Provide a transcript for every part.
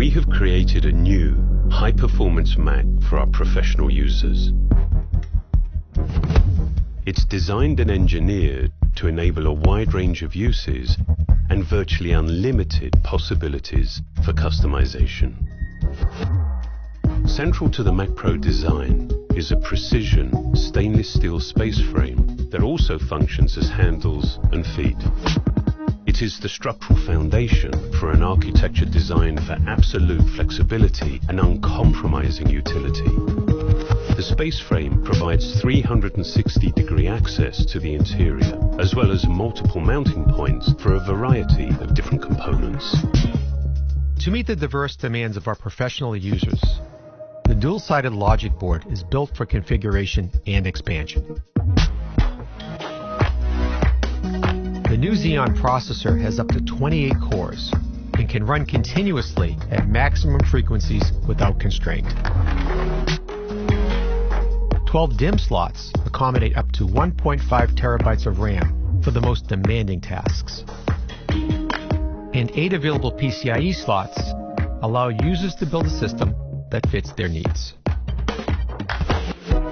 we have created a new, high-performance Mac for our professional users. It's designed and engineered to enable a wide range of uses and virtually unlimited possibilities for customization. Central to the Mac Pro design is a precision stainless steel space frame that also functions as handles and feet. It is the structural foundation for an architecture designed for absolute flexibility and uncompromising utility. The space frame provides 360-degree access to the interior, as well as multiple mounting points for a variety of different components. To meet the diverse demands of our professional users, the dual-sided logic board is built for configuration and expansion. The new Xeon processor has up to 28 cores and can run continuously at maximum frequencies without constraint. 12 DIMM slots accommodate up to 1.5 terabytes of RAM for the most demanding tasks. And 8 available PCIe slots allow users to build a system that fits their needs.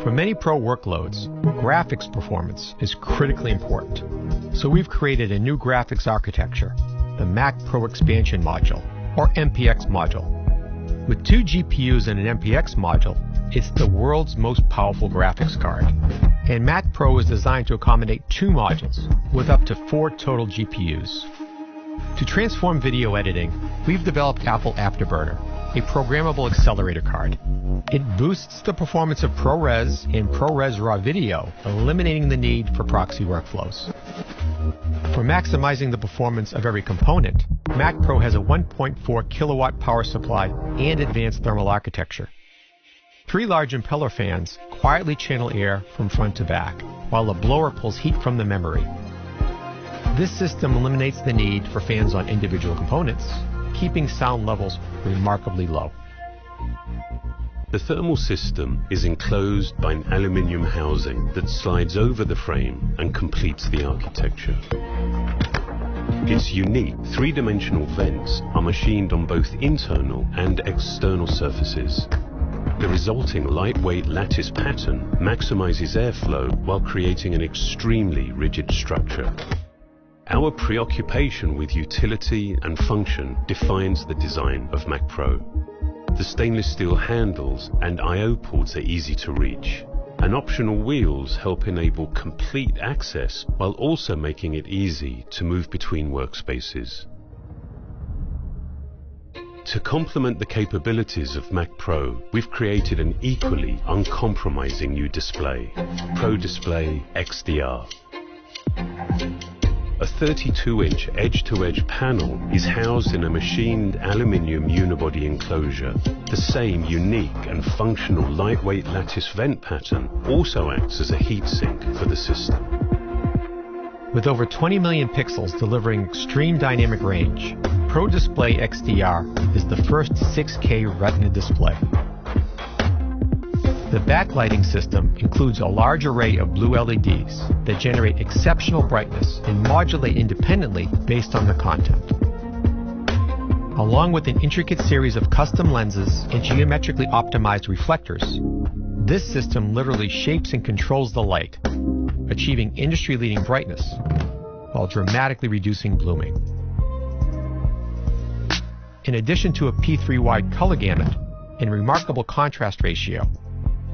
For many pro workloads, graphics performance is critically important. So we've created a new graphics architecture, the Mac Pro Expansion Module, or MPX module. With 2 GPUs and an MPX module, it's the world's most powerful graphics card. And Mac Pro is designed to accommodate 2 modules, with up to 4 total GPUs. To transform video editing, we've developed Apple Afterburner, a programmable accelerator card. It boosts the performance of ProRes and ProRes RAW video, eliminating the need for proxy workflows. For maximizing the performance of every component, Mac Pro has a 1.4 kilowatt power supply and advanced thermal architecture. 3 large impeller fans quietly channel air from front to back, while a blower pulls heat from the memory. This system eliminates the need for fans on individual components, keeping sound levels remarkably low. The thermal system is enclosed by an aluminium housing that slides over the frame and completes the architecture. Its unique 3-dimensional vents are machined on both internal and external surfaces. The resulting lightweight lattice pattern maximizes airflow while creating an extremely rigid structure. Our preoccupation with utility and function defines the design of Mac Pro. The stainless steel handles and I/O ports are easy to reach, and optional wheels help enable complete access while also making it easy to move between workspaces. To complement the capabilities of Mac Pro, we've created an equally uncompromising new display, Pro Display XDR. A 32-inch edge-to-edge panel is housed in a machined aluminium unibody enclosure. The same unique and functional lightweight lattice vent pattern also acts as a heatsink for the system. With over 20 million pixels delivering extreme dynamic range, Pro Display XDR is the first 6K Retina display. The backlighting system includes a large array of blue LEDs that generate exceptional brightness and modulate independently based on the content. Along with an intricate series of custom lenses and geometrically optimized reflectors, this system literally shapes and controls the light, achieving industry-leading brightness while dramatically reducing blooming. In addition to a P3 wide color gamut and remarkable contrast ratio,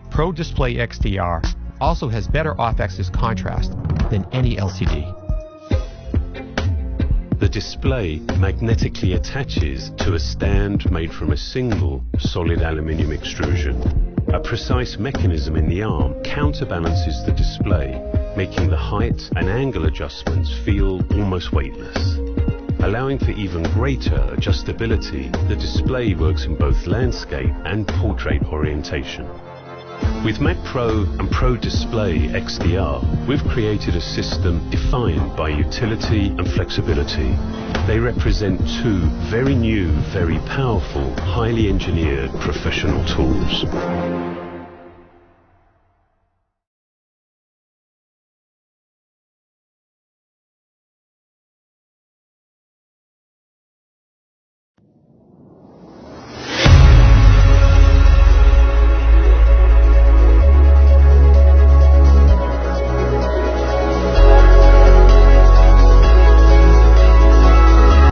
Pro Display XDR also has better off-axis contrast than any LCD. The display magnetically attaches to a stand made from a single solid aluminium extrusion. A precise mechanism in the arm counterbalances the display, making the height and angle adjustments feel almost weightless. Allowing for even greater adjustability, the display works in both landscape and portrait orientation. With Mac Pro and Pro Display XDR, we've created a system defined by utility and flexibility. They represent 2 very new, very powerful, highly engineered professional tools.